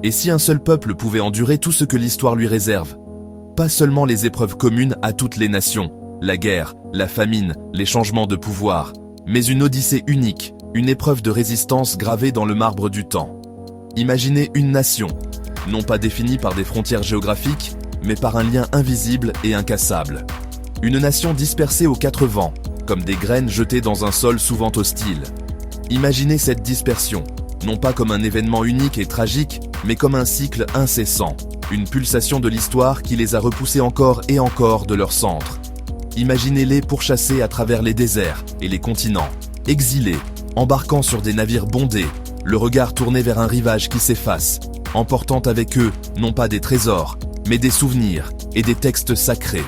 Et si un seul peuple pouvait endurer tout ce que l'histoire lui réserve? Pas seulement les épreuves communes à toutes les nations, la guerre, la famine, les changements de pouvoir, mais une odyssée unique, une épreuve de résistance gravée dans le marbre du temps. Imaginez une nation, non pas définie par des frontières géographiques, mais par un lien invisible et incassable. Une nation dispersée aux quatre vents, comme des graines jetées dans un sol souvent hostile. Imaginez cette dispersion, non pas comme un événement unique et tragique, mais comme un cycle incessant, une pulsation de l'histoire qui les a repoussés encore et encore de leur centre. Imaginez-les pourchassés à travers les déserts et les continents, exilés, embarquant sur des navires bondés, le regard tourné vers un rivage qui s'efface, emportant avec eux non pas des trésors, mais des souvenirs et des textes sacrés.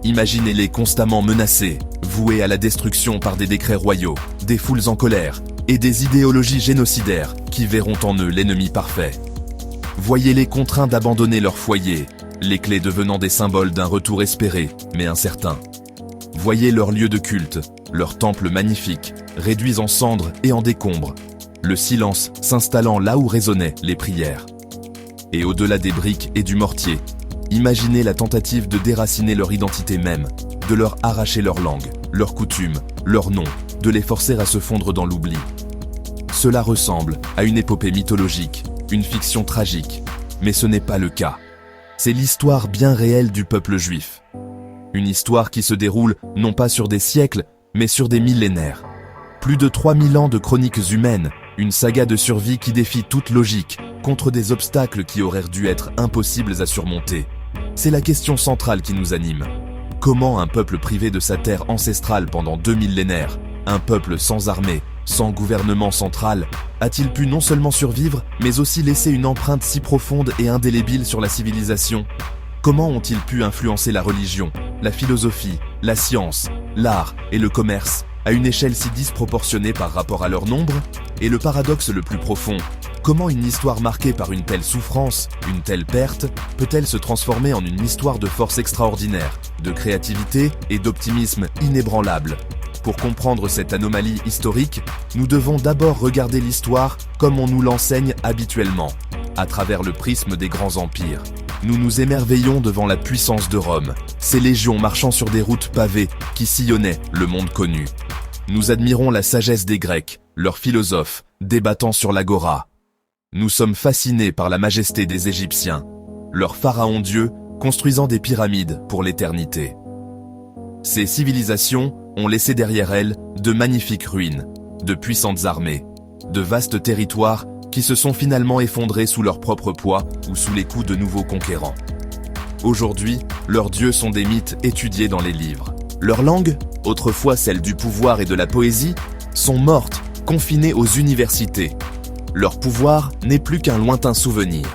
Imaginez-les constamment menacés, voués à la destruction par des décrets royaux, des foules en colère et des idéologies génocidaires qui verront en eux l'ennemi parfait. Voyez-les contraints d'abandonner leur foyer, les clés devenant des symboles d'un retour espéré, mais incertain. Voyez leurs lieux de culte, leurs temples magnifiques, réduits en cendres et en décombres, le silence s'installant là où résonnaient les prières. Et au-delà des briques et du mortier, imaginez la tentative de déraciner leur identité même, de leur arracher leur langue, leurs coutumes, leur nom, de les forcer à se fondre dans l'oubli. Cela ressemble à une épopée mythologique, une fiction tragique, mais ce n'est pas le cas. C'est l'histoire bien réelle du peuple juif. Une histoire qui se déroule non pas sur des siècles, mais sur des millénaires. Plus de 3000 ans de chroniques humaines, une saga de survie qui défie toute logique, contre des obstacles qui auraient dû être impossibles à surmonter. C'est la question centrale qui nous anime. Comment un peuple privé de sa terre ancestrale pendant 2 millénaires, un peuple sans armée, sans gouvernement central, a-t-il pu non seulement survivre, mais aussi laisser une empreinte si profonde et indélébile sur la civilisation? Comment ont-ils pu influencer la religion, la philosophie, la science, l'art et le commerce à une échelle si disproportionnée par rapport à leur nombre? Et le paradoxe le plus profond, comment une histoire marquée par une telle souffrance, une telle perte, peut-elle se transformer en une histoire de force extraordinaire, de créativité et d'optimisme inébranlable? Pour comprendre cette anomalie historique, nous devons d'abord regarder l'histoire comme on nous l'enseigne habituellement, à travers le prisme des grands empires. Nous nous émerveillons devant la puissance de Rome, ces légions marchant sur des routes pavées qui sillonnaient le monde connu. Nous admirons la sagesse des Grecs, leurs philosophes, débattant sur l'agora. Nous sommes fascinés par la majesté des Égyptiens, leurs pharaons dieux construisant des pyramides pour l'éternité. Ces civilisations ont laissé derrière elles de magnifiques ruines, de puissantes armées, de vastes territoires qui se sont finalement effondrés sous leur propre poids ou sous les coups de nouveaux conquérants. Aujourd'hui, leurs dieux sont des mythes étudiés dans les livres. Leurs langues, autrefois celles du pouvoir et de la poésie, sont mortes, confinées aux universités. Leur pouvoir n'est plus qu'un lointain souvenir.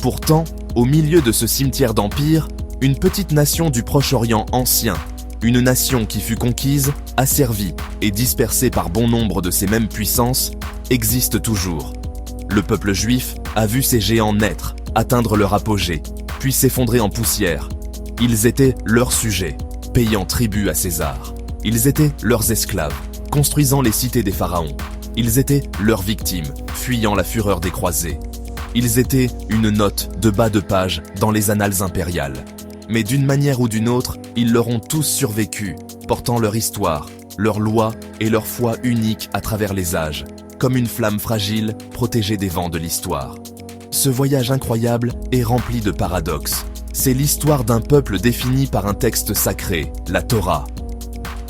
Pourtant, au milieu de ce cimetière d'empires, une petite nation du Proche-Orient ancien, une nation qui fut conquise, asservie et dispersée par bon nombre de ces mêmes puissances, existe toujours. Le peuple juif a vu ces géants naître, atteindre leur apogée, puis s'effondrer en poussière. Ils étaient leurs sujets, payant tribut à César. Ils étaient leurs esclaves, construisant les cités des pharaons. Ils étaient leurs victimes, fuyant la fureur des croisés. Ils étaient une note de bas de page dans les annales impériales. Mais d'une manière ou d'une autre, ils leur ont tous survécu, portant leur histoire, leurs lois et leur foi unique à travers les âges, comme une flamme fragile protégée des vents de l'histoire. Ce voyage incroyable est rempli de paradoxes. C'est l'histoire d'un peuple défini par un texte sacré, la Torah.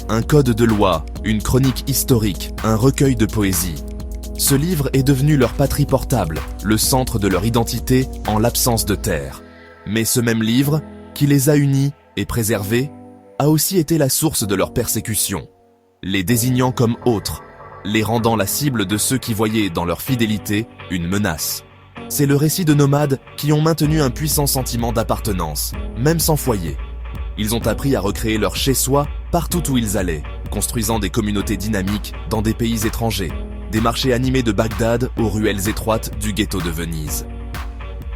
Un code de loi, une chronique historique, un recueil de poésie. Ce livre est devenu leur patrie portable, le centre de leur identité en l'absence de terre. Mais ce même livre, qui les a unis et préservés, a aussi été la source de leur persécution, les désignant comme autres, les rendant la cible de ceux qui voyaient dans leur fidélité une menace. C'est le récit de nomades qui ont maintenu un puissant sentiment d'appartenance, même sans foyer. Ils ont appris à recréer leur chez-soi partout où ils allaient, construisant des communautés dynamiques dans des pays étrangers, des marchés animés de Bagdad aux ruelles étroites du ghetto de Venise.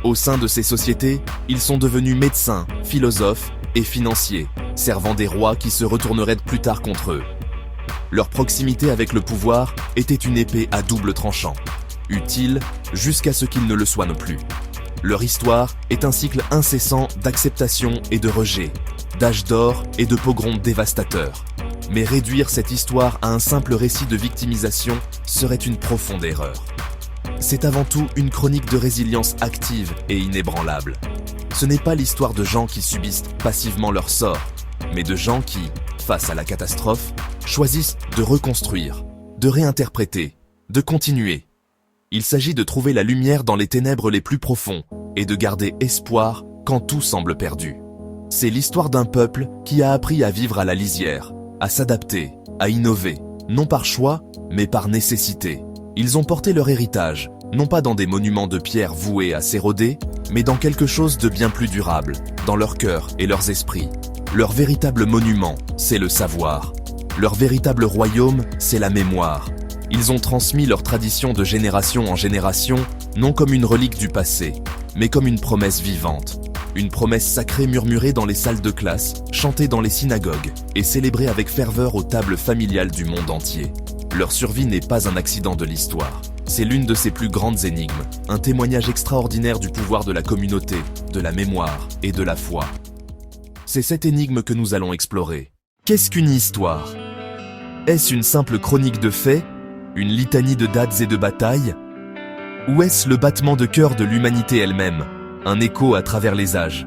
Au sein de ces sociétés, ils sont devenus médecins, philosophes et financiers, servant des rois qui se retourneraient plus tard contre eux. Leur proximité avec le pouvoir était une épée à double tranchant, utile jusqu'à ce qu'il ne le soit non plus. Leur histoire est un cycle incessant d'acceptation et de rejet, d'âge d'or et de pogroms dévastateurs. Mais réduire cette histoire à un simple récit de victimisation serait une profonde erreur. C'est avant tout une chronique de résilience active et inébranlable. Ce n'est pas l'histoire de gens qui subissent passivement leur sort, mais de gens qui, face à la catastrophe, choisissent de reconstruire, de réinterpréter, de continuer. Il s'agit de trouver la lumière dans les ténèbres les plus profonds et de garder espoir quand tout semble perdu. C'est l'histoire d'un peuple qui a appris à vivre à la lisière, à s'adapter, à innover, non par choix, mais par nécessité. Ils ont porté leur héritage, non pas dans des monuments de pierre voués à s'éroder, mais dans quelque chose de bien plus durable, dans leur cœur et leurs esprits. Leur véritable monument, c'est le savoir. Leur véritable royaume, c'est la mémoire. Ils ont transmis leur tradition de génération en génération, non comme une relique du passé, mais comme une promesse vivante. Une promesse sacrée murmurée dans les salles de classe, chantée dans les synagogues et célébrée avec ferveur aux tables familiales du monde entier. Leur survie n'est pas un accident de l'histoire. C'est l'une de ses plus grandes énigmes, un témoignage extraordinaire du pouvoir de la communauté, de la mémoire et de la foi. C'est cette énigme que nous allons explorer. Qu'est-ce qu'une histoire ? Est-ce une simple chronique de faits ? Une litanie de dates et de batailles ? Ou est-ce le battement de cœur de l'humanité elle-même ? Un écho à travers les âges.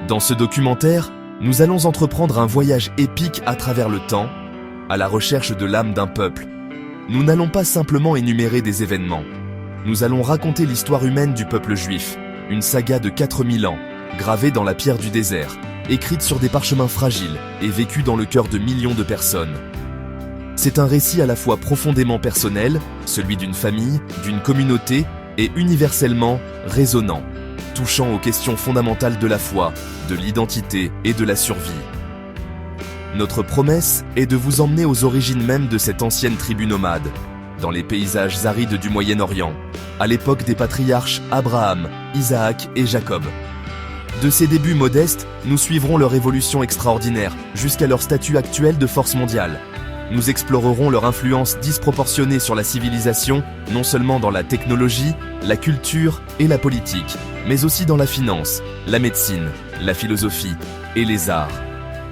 Dans ce documentaire, nous allons entreprendre un voyage épique à travers le temps, à la recherche de l'âme d'un peuple. Nous n'allons pas simplement énumérer des événements. Nous allons raconter l'histoire humaine du peuple juif, une saga de 4000 ans, gravée dans la pierre du désert, écrite sur des parchemins fragiles et vécue dans le cœur de millions de personnes. C'est un récit à la fois profondément personnel, celui d'une famille, d'une communauté, et universellement résonnant, touchant aux questions fondamentales de la foi, de l'identité et de la survie. Notre promesse est de vous emmener aux origines même de cette ancienne tribu nomade, dans les paysages arides du Moyen-Orient, à l'époque des patriarches Abraham, Isaac et Jacob. De ces débuts modestes, nous suivrons leur évolution extraordinaire, jusqu'à leur statut actuel de force mondiale. Nous explorerons leur influence disproportionnée sur la civilisation, non seulement dans la technologie, la culture et la politique, mais aussi dans la finance, la médecine, la philosophie et les arts.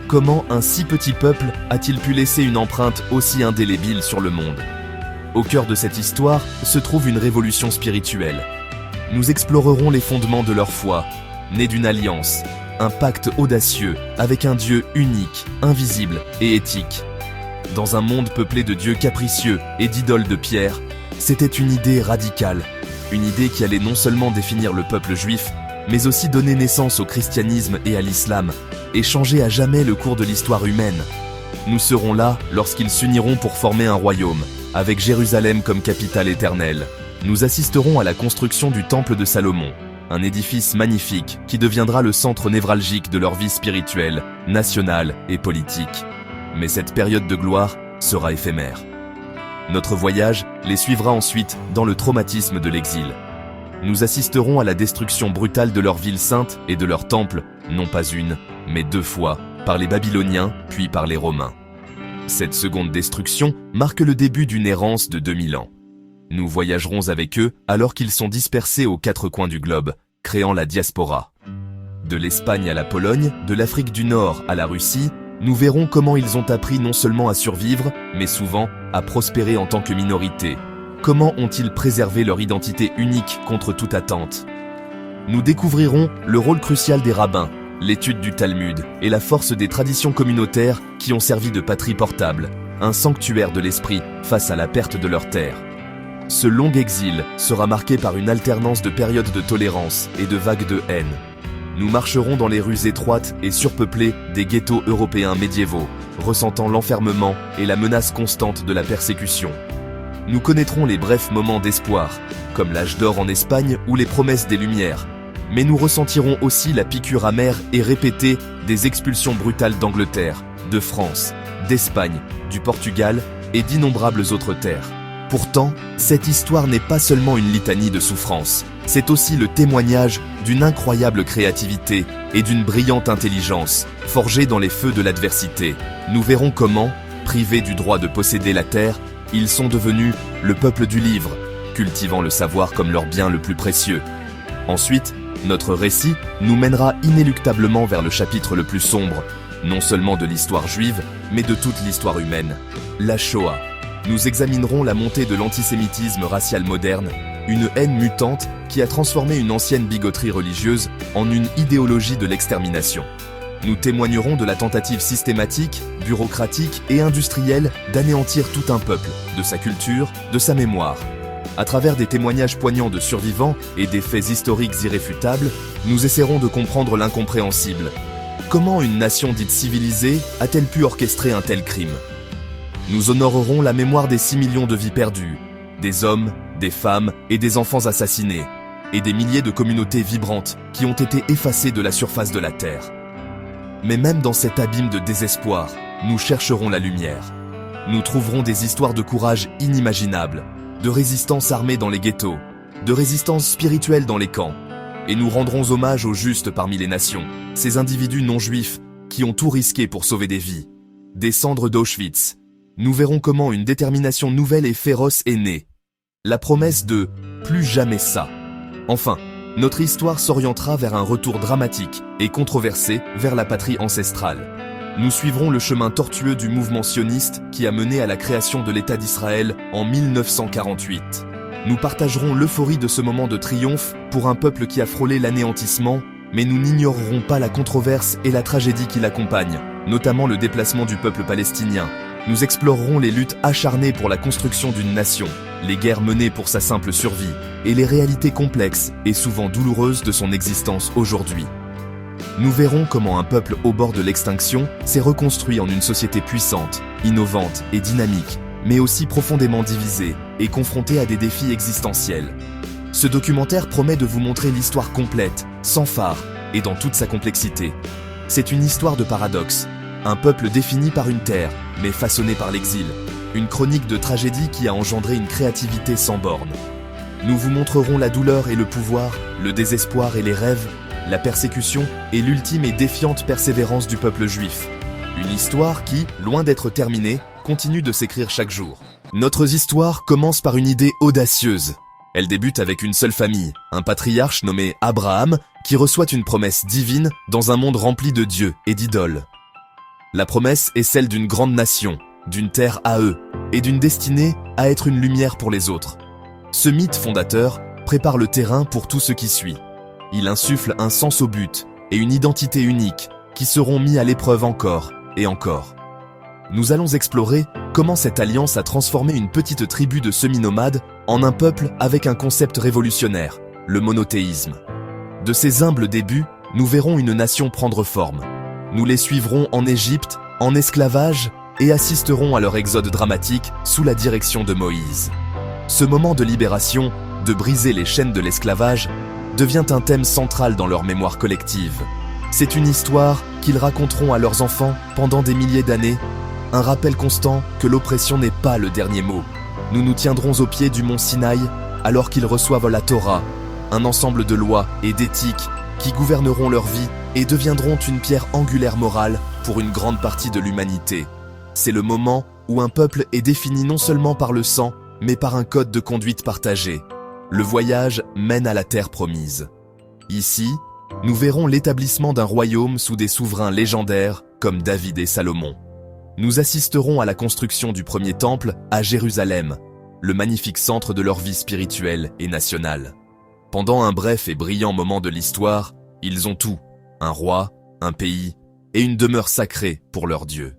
Comment un si petit peuple a-t-il pu laisser une empreinte aussi indélébile sur le monde ? Au cœur de cette histoire se trouve une révolution spirituelle. Nous explorerons les fondements de leur foi, née d'une alliance, un pacte audacieux avec un Dieu unique, invisible et éthique. Dans un monde peuplé de dieux capricieux et d'idoles de pierre, c'était une idée radicale, une idée qui allait non seulement définir le peuple juif, mais aussi donner naissance au christianisme et à l'islam, et changer à jamais le cours de l'histoire humaine. Nous serons là lorsqu'ils s'uniront pour former un royaume, avec Jérusalem comme capitale éternelle. Nous assisterons à la construction du Temple de Salomon, un édifice magnifique qui deviendra le centre névralgique de leur vie spirituelle, nationale et politique. Mais cette période de gloire sera éphémère. Notre voyage les suivra ensuite dans le traumatisme de l'exil. Nous assisterons à la destruction brutale de leur ville sainte et de leur temple, non pas une, mais 2 fois, par les Babyloniens puis par les Romains. Cette seconde destruction marque le début d'une errance de 2000 ans. Nous voyagerons avec eux alors qu'ils sont dispersés aux 4 coins du globe, créant la diaspora. De l'Espagne à la Pologne, de l'Afrique du Nord à la Russie, nous verrons comment ils ont appris non seulement à survivre, mais souvent à prospérer en tant que minorité. Comment ont-ils préservé leur identité unique contre toute attente ? Nous découvrirons le rôle crucial des rabbins, l'étude du Talmud et la force des traditions communautaires qui ont servi de patrie portable, un sanctuaire de l'esprit face à la perte de leur terre. Ce long exil sera marqué par une alternance de périodes de tolérance et de vagues de haine. Nous marcherons dans les rues étroites et surpeuplées des ghettos européens médiévaux, ressentant l'enfermement et la menace constante de la persécution. Nous connaîtrons les brefs moments d'espoir, comme l'âge d'or en Espagne ou les promesses des Lumières, mais nous ressentirons aussi la piqûre amère et répétée des expulsions brutales d'Angleterre, de France, d'Espagne, du Portugal et d'innombrables autres terres. Pourtant, cette histoire n'est pas seulement une litanie de souffrances, c'est aussi le témoignage d'une incroyable créativité et d'une brillante intelligence, forgée dans les feux de l'adversité. Nous verrons comment, privés du droit de posséder la terre, ils sont devenus le peuple du livre, cultivant le savoir comme leur bien le plus précieux. Ensuite, Notre récit nous mènera inéluctablement vers le chapitre le plus sombre, non seulement de l'histoire juive, mais de toute l'histoire humaine, la Shoah. Nous examinerons la montée de l'antisémitisme racial moderne, une haine mutante qui a transformé une ancienne bigoterie religieuse en une idéologie de l'extermination. Nous témoignerons de la tentative systématique, bureaucratique et industrielle d'anéantir tout un peuple, de sa culture, de sa mémoire. À travers des témoignages poignants de survivants et des faits historiques irréfutables, nous essaierons de comprendre l'incompréhensible. Comment une nation dite civilisée a-t-elle pu orchestrer un tel crime? Nous honorerons la mémoire des 6 millions de vies perdues, des hommes, des femmes et des enfants assassinés, et des milliers de communautés vibrantes qui ont été effacées de la surface de la Terre. Mais même dans cet abîme de désespoir, nous chercherons la lumière. Nous trouverons des histoires de courage inimaginables, de résistance armée dans les ghettos, de résistance spirituelle dans les camps, et nous rendrons hommage aux justes parmi les nations, ces individus non-juifs qui ont tout risqué pour sauver des vies. Des cendres d'Auschwitz, nous verrons comment une détermination nouvelle et féroce est née. La promesse de « plus jamais ça ». Enfin, notre histoire s'orientera vers un retour dramatique et controversé vers la patrie ancestrale. Nous suivrons le chemin tortueux du mouvement sioniste qui a mené à la création de l'État d'Israël en 1948. Nous partagerons l'euphorie de ce moment de triomphe pour un peuple qui a frôlé l'anéantissement, mais nous n'ignorerons pas la controverse et la tragédie qui l'accompagnent, notamment le déplacement du peuple palestinien. Nous explorerons les luttes acharnées pour la construction d'une nation, les guerres menées pour sa simple survie, et les réalités complexes et souvent douloureuses de son existence aujourd'hui. Nous verrons comment un peuple au bord de l'extinction s'est reconstruit en une société puissante, innovante et dynamique, mais aussi profondément divisée et confrontée à des défis existentiels. Ce documentaire promet de vous montrer l'histoire complète, sans phare et dans toute sa complexité. C'est une histoire de paradoxe, un peuple défini par une terre, mais façonné par l'exil. Une chronique de tragédie qui a engendré une créativité sans bornes. Nous vous montrerons la douleur et le pouvoir, le désespoir et les rêves, la persécution et l'ultime et défiante persévérance du peuple juif. Une histoire qui, loin d'être terminée, continue de s'écrire chaque jour. Notre histoire commence par une idée audacieuse. Elle débute avec une seule famille, un patriarche nommé Abraham, qui reçoit une promesse divine dans un monde rempli de dieux et d'idoles. La promesse est celle d'une grande nation, d'une terre à eux, et d'une destinée à être une lumière pour les autres. Ce mythe fondateur prépare le terrain pour tout ce qui suit. Il insuffle un sens au but et une identité unique qui seront mis à l'épreuve encore et encore. Nous allons explorer comment cette alliance a transformé une petite tribu de semi-nomades en un peuple avec un concept révolutionnaire, le monothéisme. De ces humbles débuts, nous verrons une nation prendre forme. Nous les suivrons en Égypte, en esclavage, et assisteront à leur exode dramatique sous la direction de Moïse. Ce moment de libération, de briser les chaînes de l'esclavage, devient un thème central dans leur mémoire collective. C'est une histoire qu'ils raconteront à leurs enfants pendant des milliers d'années, un rappel constant que l'oppression n'est pas le dernier mot. Nous nous tiendrons au pied du mont Sinaï alors qu'ils reçoivent la Torah, un ensemble de lois et d'éthiques qui gouverneront leur vie et deviendront une pierre angulaire morale pour une grande partie de l'humanité. C'est le moment où un peuple est défini non seulement par le sang, mais par un code de conduite partagé. Le voyage mène à la terre promise. Ici, nous verrons l'établissement d'un royaume sous des souverains légendaires comme David et Salomon. Nous assisterons à la construction du premier temple à Jérusalem, le magnifique centre de leur vie spirituelle et nationale. Pendant un bref et brillant moment de l'histoire, ils ont tout, un roi, un pays et une demeure sacrée pour leur Dieu.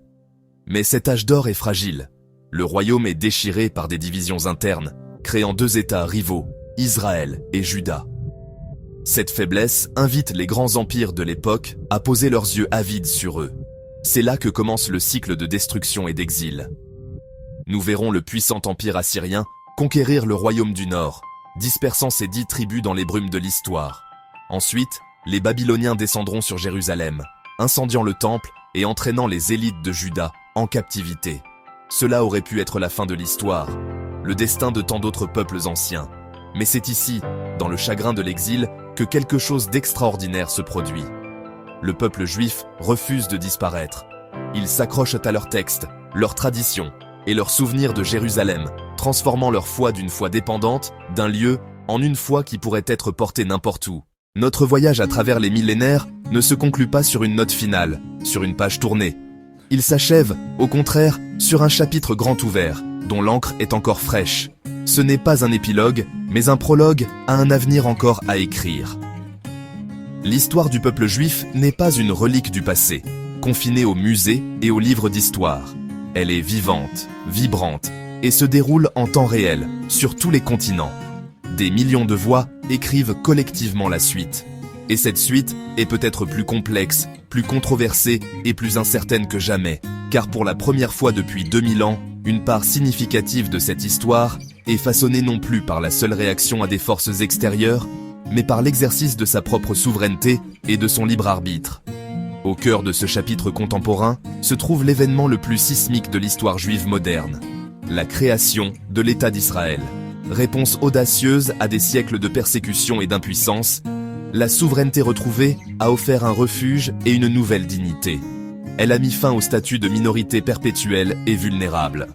Mais cet âge d'or est fragile. Le royaume est déchiré par des divisions internes, créant deux États rivaux, Israël et Juda. Cette faiblesse invite les grands empires de l'époque à poser leurs yeux avides sur eux. C'est là que commence le cycle de destruction et d'exil. Nous verrons le puissant empire assyrien conquérir le royaume du Nord, dispersant ses 10 tribus dans les brumes de l'histoire. Ensuite, les Babyloniens descendront sur Jérusalem, incendiant le temple et entraînant les élites de Juda en captivité. Cela aurait pu être la fin de l'histoire, le destin de tant d'autres peuples anciens. Mais c'est ici, dans le chagrin de l'exil, que quelque chose d'extraordinaire se produit. Le peuple juif refuse de disparaître. Ils s'accrochent à leurs textes, leurs traditions et leurs souvenirs de Jérusalem, transformant leur foi d'une foi dépendante d'un lieu en une foi qui pourrait être portée n'importe où, Notre voyage à travers les millénaires ne se conclut pas sur une note finale, sur une page tournée. Il s'achève, au contraire, sur un chapitre grand ouvert, dont l'encre est encore fraîche. Ce n'est pas un épilogue, mais un prologue à un avenir encore à écrire. L'histoire du peuple juif n'est pas une relique du passé, confinée aux musées et aux livres d'histoire. Elle est vivante, vibrante, et se déroule en temps réel, sur tous les continents. Des millions de voix écrivent collectivement la suite. Et cette suite est peut-être plus complexe, plus controversée et plus incertaine que jamais, car pour la première fois depuis 2000 ans, une part significative de cette histoire est façonnée non plus par la seule réaction à des forces extérieures, mais par l'exercice de sa propre souveraineté et de son libre arbitre. Au cœur de ce chapitre contemporain se trouve l'événement le plus sismique de l'histoire juive moderne, la création de l'État d'Israël. Réponse audacieuse à des siècles de persécution et d'impuissance, la souveraineté retrouvée a offert un refuge et une nouvelle dignité. Elle a mis fin au statut de minorité perpétuelle et vulnérable.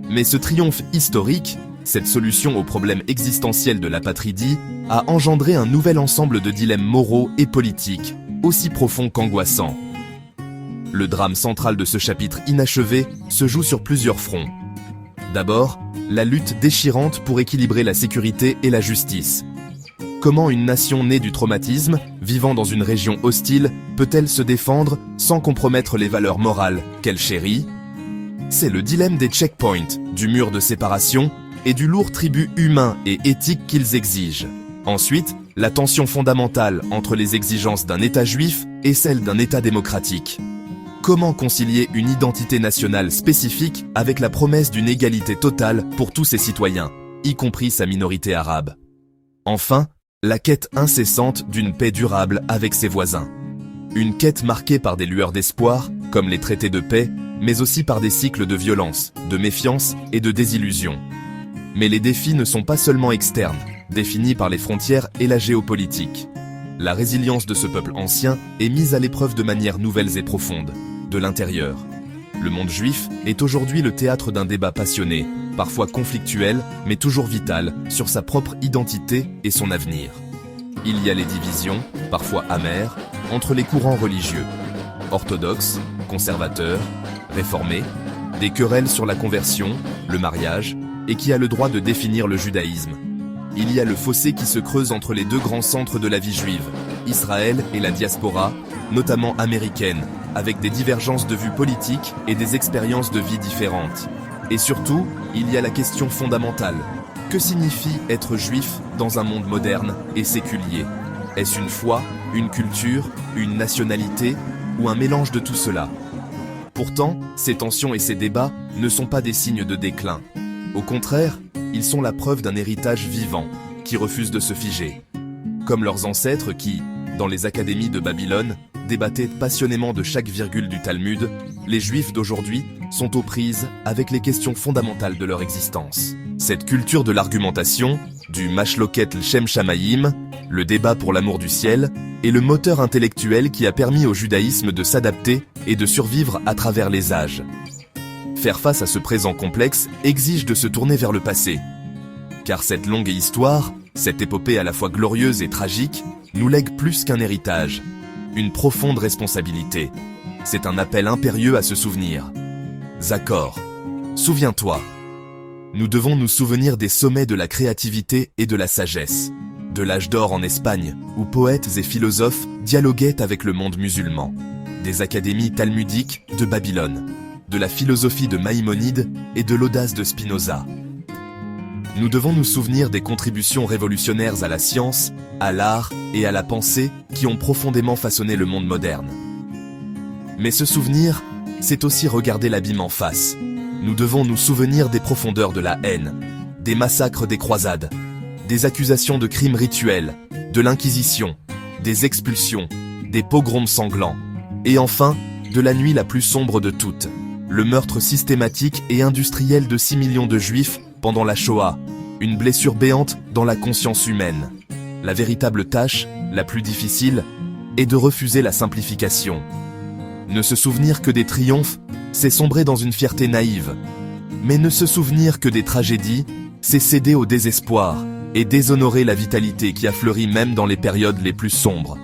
Mais ce triomphe historique, cette solution aux problèmes existentiels de l'apatridie, a engendré un nouvel ensemble de dilemmes moraux et politiques, aussi profonds qu'angoissants. Le drame central de ce chapitre inachevé se joue sur plusieurs fronts. D'abord, la lutte déchirante pour équilibrer la sécurité et la justice. Comment une nation née du traumatisme, vivant dans une région hostile, peut-elle se défendre sans compromettre les valeurs morales qu'elle chérit? C'est le dilemme des checkpoints, du mur de séparation et du lourd tribut humain et éthique qu'ils exigent. Ensuite, la tension fondamentale entre les exigences d'un État juif et celles d'un État démocratique. Comment concilier une identité nationale spécifique avec la promesse d'une égalité totale pour tous ses citoyens, y compris sa minorité arabe? Enfin, la quête incessante d'une paix durable avec ses voisins. Une quête marquée par des lueurs d'espoir, comme les traités de paix, mais aussi par des cycles de violence, de méfiance et de désillusion. Mais les défis ne sont pas seulement externes, définis par les frontières et la géopolitique. La résilience de ce peuple ancien est mise à l'épreuve de manière nouvelles et profondes, de l'intérieur. Le monde juif est aujourd'hui le théâtre d'un débat passionné, parfois conflictuel, mais toujours vital, sur sa propre identité et son avenir. Il y a les divisions, parfois amères, entre les courants religieux, orthodoxes, conservateurs, réformés, des querelles sur la conversion, le mariage, et qui a le droit de définir le judaïsme. Il y a le fossé qui se creuse entre les deux grands centres de la vie juive, Israël et la diaspora, notamment américaine, avec des divergences de vues politiques et des expériences de vie différentes. Et surtout, il y a la question fondamentale. Que signifie être juif dans un monde moderne et séculier? Est-ce une foi, une culture, une nationalité ou un mélange de tout cela? Pourtant, ces tensions et ces débats ne sont pas des signes de déclin. Au contraire, ils sont la preuve d'un héritage vivant, qui refuse de se figer. Comme leurs ancêtres qui, dans les académies de Babylone, débattaient passionnément de chaque virgule du Talmud, les Juifs d'aujourd'hui sont aux prises avec les questions fondamentales de leur existence. Cette culture de l'argumentation, du machloket l'shem shamayim, le débat pour l'amour du ciel, est le moteur intellectuel qui a permis au judaïsme de s'adapter et de survivre à travers les âges. Faire face à ce présent complexe exige de se tourner vers le passé. Car cette longue histoire, cette épopée à la fois glorieuse et tragique, nous lègue plus qu'un héritage, une profonde responsabilité. C'est un appel impérieux à se souvenir. Zachor, souviens-toi. Nous devons nous souvenir des sommets de la créativité et de la sagesse, de l'âge d'or en Espagne, où poètes et philosophes dialoguaient avec le monde musulman, des académies talmudiques de Babylone, de la philosophie de Maïmonide et de l'audace de Spinoza. Nous devons nous souvenir des contributions révolutionnaires à la science, à l'art et à la pensée qui ont profondément façonné le monde moderne. Mais ce souvenir, c'est aussi regarder l'abîme en face. Nous devons nous souvenir des profondeurs de la haine, des massacres des croisades, des accusations de crimes rituels, de l'Inquisition, des expulsions, des pogroms sanglants, et enfin, de la nuit la plus sombre de toutes, le meurtre systématique et industriel de 6 millions de Juifs pendant la Shoah, une blessure béante dans la conscience humaine. La véritable tâche, la plus difficile, est de refuser la simplification. Ne se souvenir que des triomphes, c'est sombrer dans une fierté naïve. Mais ne se souvenir que des tragédies, c'est céder au désespoir, et déshonorer la vitalité qui a fleuri même dans les périodes les plus sombres.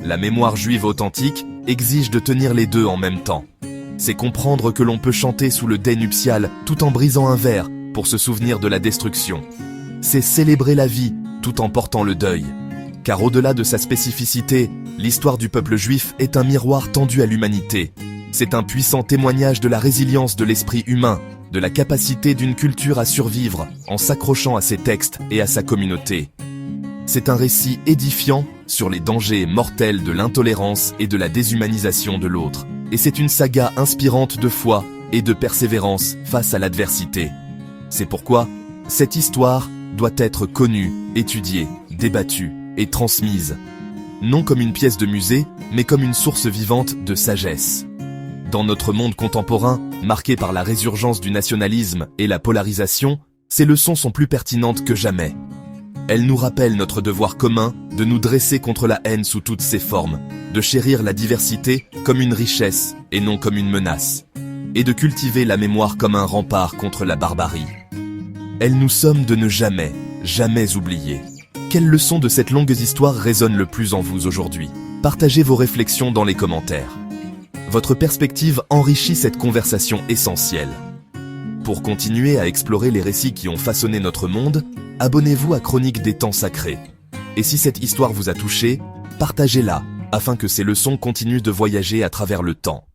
La mémoire juive authentique exige de tenir les deux en même temps. C'est comprendre que l'on peut chanter sous le dais nuptial tout en brisant un verre pour se souvenir de la destruction. C'est célébrer la vie tout en portant le deuil. Car au-delà de sa spécificité, l'histoire du peuple juif est un miroir tendu à l'humanité. C'est un puissant témoignage de la résilience de l'esprit humain, de la capacité d'une culture à survivre en s'accrochant à ses textes et à sa communauté. C'est un récit édifiant sur les dangers mortels de l'intolérance et de la déshumanisation de l'autre. Et c'est une saga inspirante de foi et de persévérance face à l'adversité. C'est pourquoi cette histoire doit être connue, étudiée, débattue et transmise. Non comme une pièce de musée, mais comme une source vivante de sagesse. Dans notre monde contemporain, marqué par la résurgence du nationalisme et la polarisation, ces leçons sont plus pertinentes que jamais. Elles nous rappellent notre devoir commun de nous dresser contre la haine sous toutes ses formes, de chérir la diversité comme une richesse et non comme une menace, et de cultiver la mémoire comme un rempart contre la barbarie. Elles nous somment de ne jamais, jamais oublier. Quelle leçon de cette longue histoire résonne le plus en vous aujourd'hui? Partagez vos réflexions dans les commentaires. Votre perspective enrichit cette conversation essentielle. Pour continuer à explorer les récits qui ont façonné notre monde, abonnez-vous à Chroniques des Temps Sacrés. Et si cette histoire vous a touché, partagez-la, afin que ces leçons continuent de voyager à travers le temps.